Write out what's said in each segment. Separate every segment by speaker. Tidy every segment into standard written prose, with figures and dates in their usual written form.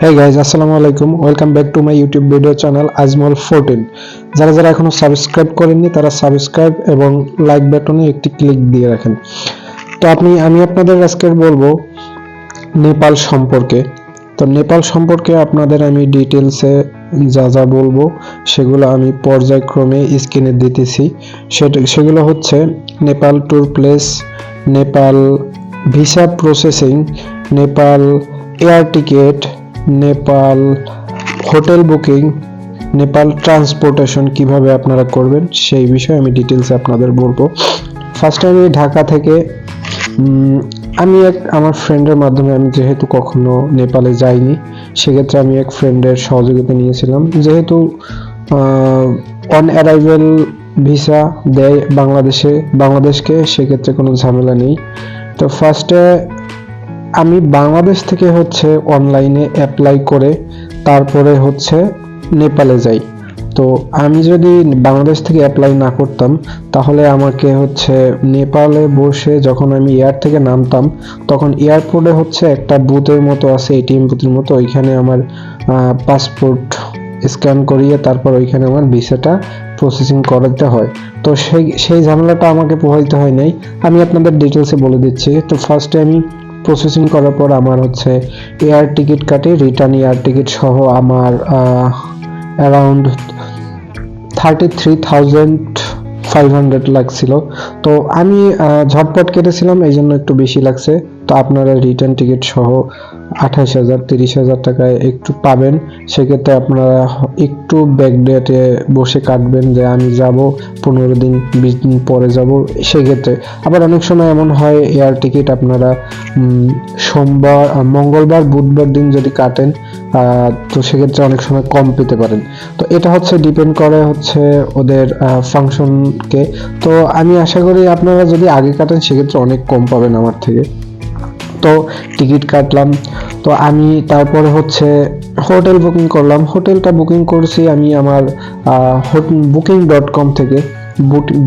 Speaker 1: Hey guys, আসসালামু আলাইকুম। Welcome back to my YouTube video channel Ajmal 14। যারা যারা এখনো সাবস্ক্রাইব করেননি তারা সাবস্ক্রাইব এবং লাইক বাটনে একটি ক্লিক দিয়ে রাখেন। তো আমি আপনাদের আজকে বলবো নেপাল সম্পর্কে। তো নেপাল সম্পর্কে আপনাদের আমি ডিটেলসে যা যা বলবো সেগুলো আমি পর্যায়ক্রমে স্ক্রিনে দিতেছি। সেগুলো হচ্ছে Nepal tour place, Nepal visa processing, Nepal air ticket, Nepal hotel booking, Nepal transportation কিভাবে আপনারা করবেন সেই বিষয়ে আমি ডিটেলসে আপনাদের বলবো। ফার্স্টে আমি ঢাকা থেকে আমি আমার ফ্রেন্ডের মাধ্যমে, আমি যেহেতু কখনো নেপালে যাইনি সেক্ষেত্রে আমি এক ফ্রেন্ডের সহযোগিতা নিয়েছিলাম। যেহেতু অন অ্যারাইভেল ভিসা দেয় বাংলাদেশকে, সেক্ষেত্রে কোনো ঝামেলা নেই। তো ফার্স্টে আমি বাংলাদেশ থেকে হচ্ছে অনলাইনে অ্যাপ্লাই করে তারপরে হচ্ছে নেপালে যাই। তো আমি যদি বাংলাদেশ থেকে অ্যাপ্লাই না করতাম তাহলে আমাকে হচ্ছে নেপালে বসে যখন আমি এয়ার থেকে নামতাম তখন এয়ারপোর্টে হচ্ছে একটা বুথের মতো আছে, এটিএম বুথের মতো, ওইখানে আমার পাসপোর্ট স্ক্যান করিয়ে তারপর ওইখানে আমার ভিসাটা প্রসেসিং করাতে হয়। তো সেই ঝামেলাটা আমাকে পোহাইতে হয় নাই। আমি আপনাদের ডিটেলসে বলে দিচ্ছি। তো ফার্স্টে আমি প্রসেসিং করার পর আমার হচ্ছে এয়ার টিকিট কাটে, রিটার্ন এয়ার টিকিট সহ আমার অ্যারাউন্ড 33,500 লাগছিল। তো আমি ঝটপট কেটেছিলাম, এই জন্য একটু বেশি লাগছে। তো আপনারা রিটার্ন টিকিট সহ 28,000 30,000 টাকায় একটু পাবেন। সেক্ষেত্রে আপনারা একটু ব্যাকডেটে বসে কাটবেন যে আমি যাব 15 দিন 20 দিন পরে যাব। সেক্ষেত্রে আবার অনেক সময় এমন হয় এয়ার টিকিট আপনারা সোমবার, মঙ্গলবার, বুধবার দিন যদি কাটেন তো সেক্ষেত্রে অনেক সময় কম পেতে পারেন। তো এটা হচ্ছে ডিপেন্ড করে হচ্ছে ওদের ফাংশনকে। তো আমি আশা করি আপনারা যদি আগে কাটেন সেক্ষেত্রে অনেক কম পাবেন আমার থেকে। তো টিকিট কাটলাম। তো আমি তারপরে হচ্ছে হোটেল বুকিং করলাম। হোটেলটা বুকিং করছি আমি আমার booking.com থেকে।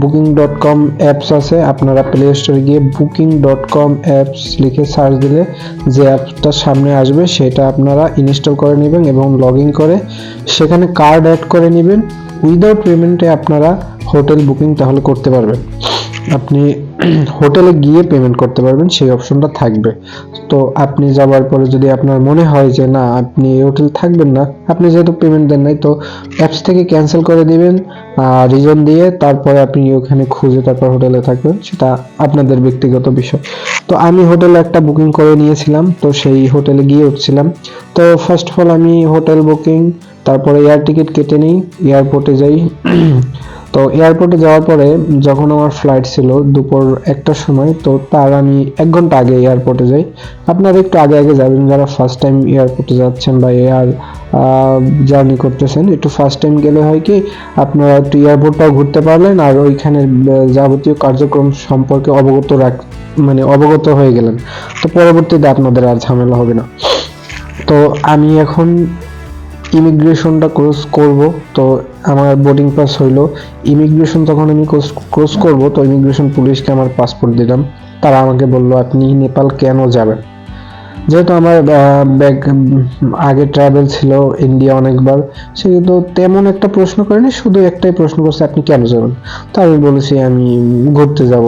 Speaker 1: booking.com অ্যাপস আছে, আপনারা প্লে স্টোরে গিয়ে booking.com অ্যাপস লিখে সার্চ দিলে যে অ্যাপসটার সামনে আসবে সেটা আপনারা ইনস্টল করে নেবেন এবং লগ ইন করে সেখানে কার্ড অ্যাড করে নেবেন। উইদাউট পেমেন্টে আপনারা হোটেল বুকিং তাহলে করতে পারবেন। আপনি হোটেলে গিয়ে পেমেন্ট করতে পারবেন, সেই অপশনটা থাকবে। তো আপনি যাওয়ার পরে যদি আপনার মনে হয় যে না আপনি হোটেল থাকবেন না, আপনি যেহেতু পেমেন্ট দেন নাই, তো অ্যাপস থেকে ক্যান্সেল করে দিবেন রিজন দিয়ে। তারপরে আপনি ওখানে খুঁজে তারপর হোটেলে থাকবেন, সেটা আপনাদের ব্যক্তিগত বিষয়। তো আমি হোটেলে একটা বুকিং করে নিয়েছিলাম, তো সেই হোটেলে গিয়ে উঠছিলাম। তো ফার্স্ট অফ অল আমি হোটেল বুকিং, তারপরে এয়ার টিকিট কেটে নিই, এয়ারপোর্টে যাই। তো এয়ারপোর্টে যাওয়ার পরে যখন আমার ফ্লাইট ছিল দুপুর 1টার সময়, তো তার আমি 1 ঘন্টা আগে এয়ারপোর্টে যাই। আপনারা একটু আগে আগে যাবেন যারা ফার্স্ট টাইম এয়ারপোর্টে যাচ্ছেন বা এয়ার জার্নি করতেছেন। একটু ফার্স্ট টাইম গেলে হয় কি আপনারা একটু এয়ারপোর্টটাও ঘুরতে পারলেন আর ওইখানে যাবতীয় কার্যক্রম সম্পর্কে অবগত হয়ে গেলেন। তো পরবর্তীতে আপনাদের আর ঝামেলা হবে না। তো আমি এখন ইমিগ্রেশনটা ক্রস করব। তো আমার বোর্ডিং পাস হইলো। ইমিগ্রেশন তখন আমি ক্রস করব, তো ইমিগ্রেশন পুলিশকে আমার পাসপোর্ট দিলাম। তারা আমাকে বলল আপনি নেপাল কেন যাবেন। যেহেতু আমার আগে ট্রাভেল ছিল ইন্ডিয়া অনেকবার, সেহেতু তেমন একটা প্রশ্ন করেনি, শুধু একটাই প্রশ্ন করছে আপনি কেন যাবেন। তো আমি বলেছি আমি ঘুরতে যাব।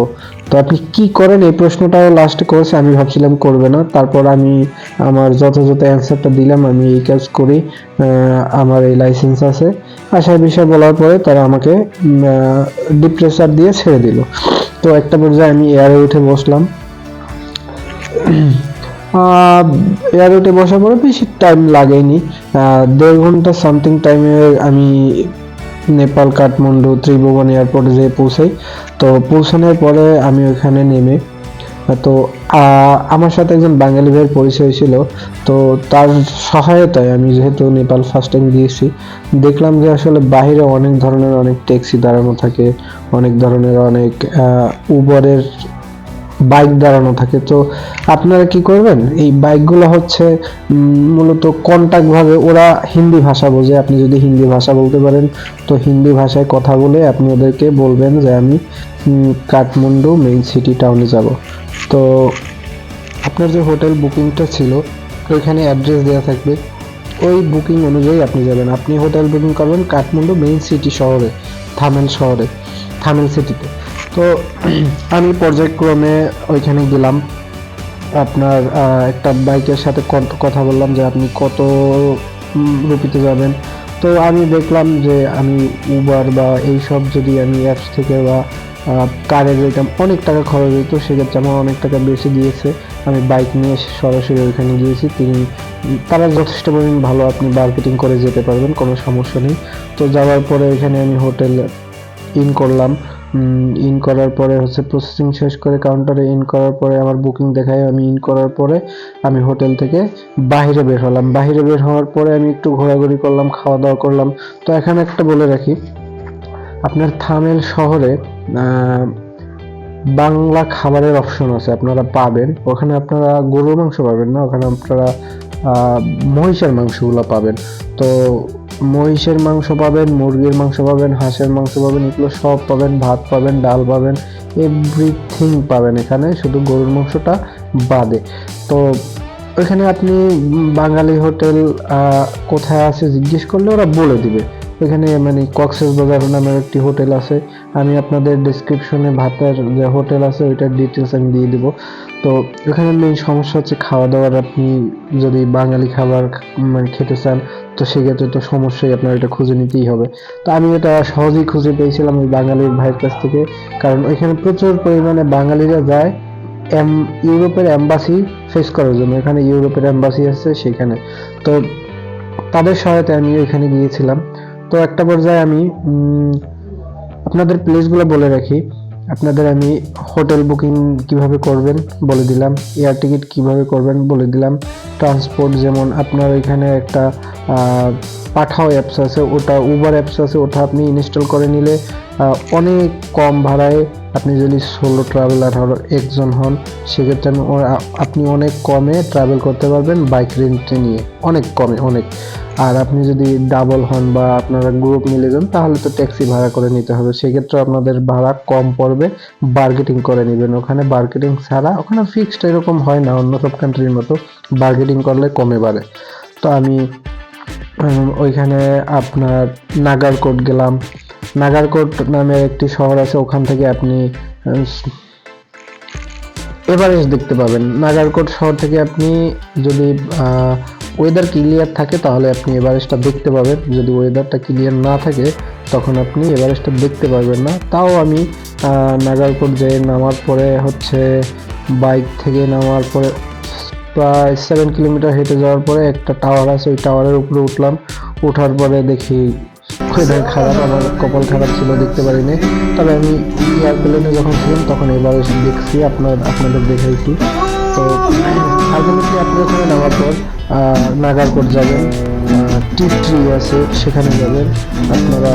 Speaker 1: তো আপনি কি করেন এই প্রশ্নটাও লাস্টে করেছে, আমি ভাবছিলাম করবে না। তারপর আমি আমার যথাযথ অ্যান্সারটা দিলাম, আমি এই কাজ করি, আমার এই লাইসেন্স আছে। আশার বিষয় বলার পরে তারা আমাকে ডিপ্রেসার দিয়ে ছেড়ে দিল। তো একটা পর্যায়ে আমি এয়ারে উঠে বসলাম। এয়ারপোর্টে বসার পরে বেশি টাইম লাগেনি, 1.5 ঘন্টা সামথিং টাইমে আমি নেপাল কাঠমান্ডু ত্রিভুবন এয়ারপোর্টে যেয়ে পৌঁছাই। তো পৌঁছানোর পরে আমি ওখানে নেমে, তো আমার সাথে একজন বাঙালি ভাইয়ের পরিচয় ছিল। তো তার সহায়তায় আমি যেহেতু নেপাল ফার্স্ট টাইম গিয়েছি, দেখলাম যে আসলে বাইরে অনেক ধরনের অনেক ট্যাক্সি দাঁড়ানো থাকে, অনেক ধরনের অনেক উবরের বাইক দাঁড়ানো থাকে। তো আপনারা কি করবেন, এই বাইকগুলো হচ্ছে মূলত কন্টাক্ট ভাবে, ওরা হিন্দি ভাষা বোঝে। আপনি যদি হিন্দি ভাষা বলতে পারেন তো হিন্দি ভাষায় কথা বলে আপনি ওদেরকে বলবেন যে আমি কাঠমান্ডু মেইন সিটি টাউনে যাব। তো আপনার যে হোটেল বুকিংটা ছিল ওইখানে অ্যাড্রেস দেওয়া থাকবে, ওই বুকিং অনুযায়ী আপনি যাবেন। আপনি হোটেল বুকিং করবেন কাঠমান্ডু মেইন সিটি শহরে, থামেল সিটিতে। তো আমি পর্যায়ক্রমে ওইখানে গেলাম। আপনার একটা বাইকের সাথে কথা বললাম যে আপনি কত রুপিতে যাবেন। তো আমি দেখলাম যে আমি উবার বা এইসব যদি আমি অ্যাপস থেকে বা কারে যেতাম অনেক টাকা খরচ হতো, সেক্ষেত্রে আমার অনেক টাকা বেশি দিয়েছে। আমি বাইক নিয়ে সরাসরি ওইখানে গিয়েছি। তারা যথেষ্ট পরিমাণ ভালো, আপনি মার্কেটিং করে যেতে পারবেন, কোনো সমস্যা নেই। তো যাওয়ার পরে এখানে আমি হোটেল ইন করলাম। ইন করার পরে হচ্ছে প্রসেসিং শেষ করে কাউন্টারে ইন করার পরে আমার বুকিং দেখায়। আমি ইন করার পরে আমি হোটেল থেকে বাইরে বের হলাম। বাইরে বের হওয়ার পরে আমি একটু ঘোরাঘুরি করলাম, খাওয়া দাওয়া করলাম। তো এখানে একটা বলে রাখি, আপনার থামেল শহরে বাংলা খাবারের অপশন আছে, আপনারা পাবেন। ওখানে আপনারা গরুর মাংস পাবেন না, ওখানে আপনারা মহিষের মাংসগুলো পাবেন। তো মহিষের মাংস পাবেন, মুরগির মাংস পাবেন, হাঁসের মাংস পাবেন, এগুলো সব পাবেন। ভাত পাবেন, ডাল পাবেন, এভরিথিং পাবেন এখানে, শুধু গরুর মাংসটা বাদে। তো ওইখানে আপনি বাঙালি হোটেল কোথায় আছে জিজ্ঞেস করলে ওরা বলে দিবে। ওইখানে মানে কক্সবাজার নামের একটি হোটেল আছে। আমি আপনাদের ডেসক্রিপশনে ভাতের যে হোটেল আছে ওইটার ডিটেলস আমি দিয়ে দিব। তো এখানে মেইন সমস্যা হচ্ছে খাওয়া দাওয়ার। আপনি যদি বাঙালি খাবার মানে খেতে চান, তো সেক্ষেত্রে তো সমস্যাই, আপনার এটা খুঁজে নিতেই হবে। তো আমি এটা সহজেই খুঁজে পেয়েছিলাম ওই বাঙালির ভাইয়ের কাছ থেকে, কারণ ওইখানে প্রচুর পরিমাণে বাঙালিরা যায় ইউরোপের এম্বাসি ফেস করার জন্য। এখানে ইউরোপের এম্বাসি আছে সেখানে। তো তাদের সহায়তায় আমি ওইখানে গিয়েছিলাম। তো একটা পর্যায়ে আমি আপনাদের প্লেসগুলো বলে রাখি। আপনাদের আমি হোটেল বুকিং কিভাবে করবেন বলে দিলাম, এয়ার টিকিট কিভাবে করবেন বলে দিলাম, ট্রান্সপোর্ট যেমন আপনার এখানে একটা পাঠাও অ্যাপস আছে, ওটা উবার অ্যাপস আছে, ওটা আপনি ইনস্টল করে নিলে অনেক কম ভাড়ায় আপনি যদি সোলো ট্রাভেলার একজন হন, সেক্ষেত্রে আপনি অনেক কমে ট্রাভেল করতে পারবেন বাইক রেন্টে নিয়ে, অনেক কমে, অনেক। আর আপনি যদি ডাবল হন বা আপনারা গ্রুপ মিলে যান, তাহলে তো ট্যাক্সি ভাড়া করে নিতে হবে, সেক্ষেত্রে আপনাদের ভাড়া কম পড়বে। বার্গেটিং করে নেবেন, ওখানে বার্গেটিং ছাড়া, ওখানে ফিক্সড এরকম হয় না অন্য সব কান্ট্রির মতো, বার্গেটিং করলে কমে বাড়ে। তো আমি ওইখানে আপনার নাগারকোট গেলাম। নাগারকোট নামে একটি শহর আছে, ওখান থেকে আপনি এভারেস্ট দেখতে পাবেন। নাগারকোট শহর থেকে আপনি যদি ওয়েদার ক্লিয়ার থাকে তাহলে আপনি এভারেস্টটা দেখতে পাবেন। যদি ওয়েদারটা ক্লিয়ার না থাকে তখন আপনি এভারেস্টটা দেখতে পারবেন না। তাও আমি নাগারকোট যেয়ে নামার পরে হচ্ছে বাইক থেকে নামার পরে প্রায় 7 কিলোমিটার হেঁটে যাওয়ার পরে একটা টাওয়ার আছে, ওই টাওয়ারের উপরে উঠলাম। ওঠার পরে দেখি ওয়েদার খারাপ, আমার কপাল খারাপ ছিল, দেখতে পারিনি। তবে আমি এয়ারপ্লেনে যখন ছিলাম তখন এভারেস্ট দেখছি, আপনাদের দেখাইছি। তো আলটিমেটলি আপনি ওখানে নামার পর নাগারকোট যাবেন, টি ট্রি আছে সেখানে যাবেন। আপনারা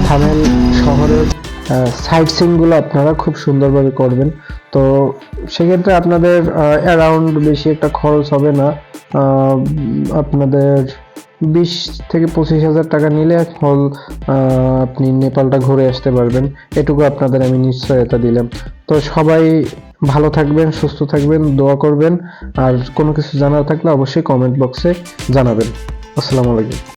Speaker 1: থামেল শহরের সাইট সিনগুলো আপনারা খুব সুন্দরভাবে করবেন। তো সেক্ষেত্রে আপনাদের অ্যারাউন্ড বেশি একটা খরচ হবে না। আপনাদের 20 থেকে 25,000 টাকা নিলে হল আপনি নেপালটা ঘুরে আসতে পারবেন। এটুকু আপনাদের আমি নিশ্চয়তা দিলাম। তো সবাই ভালো থাকবেন, সুস্থ থাকবেন, দোয়া করবেন। আর কোনো কিছু জানার থাকলে অবশ্যই কমেন্ট বক্সে জানাবেন। আসসালামু আলাইকুম।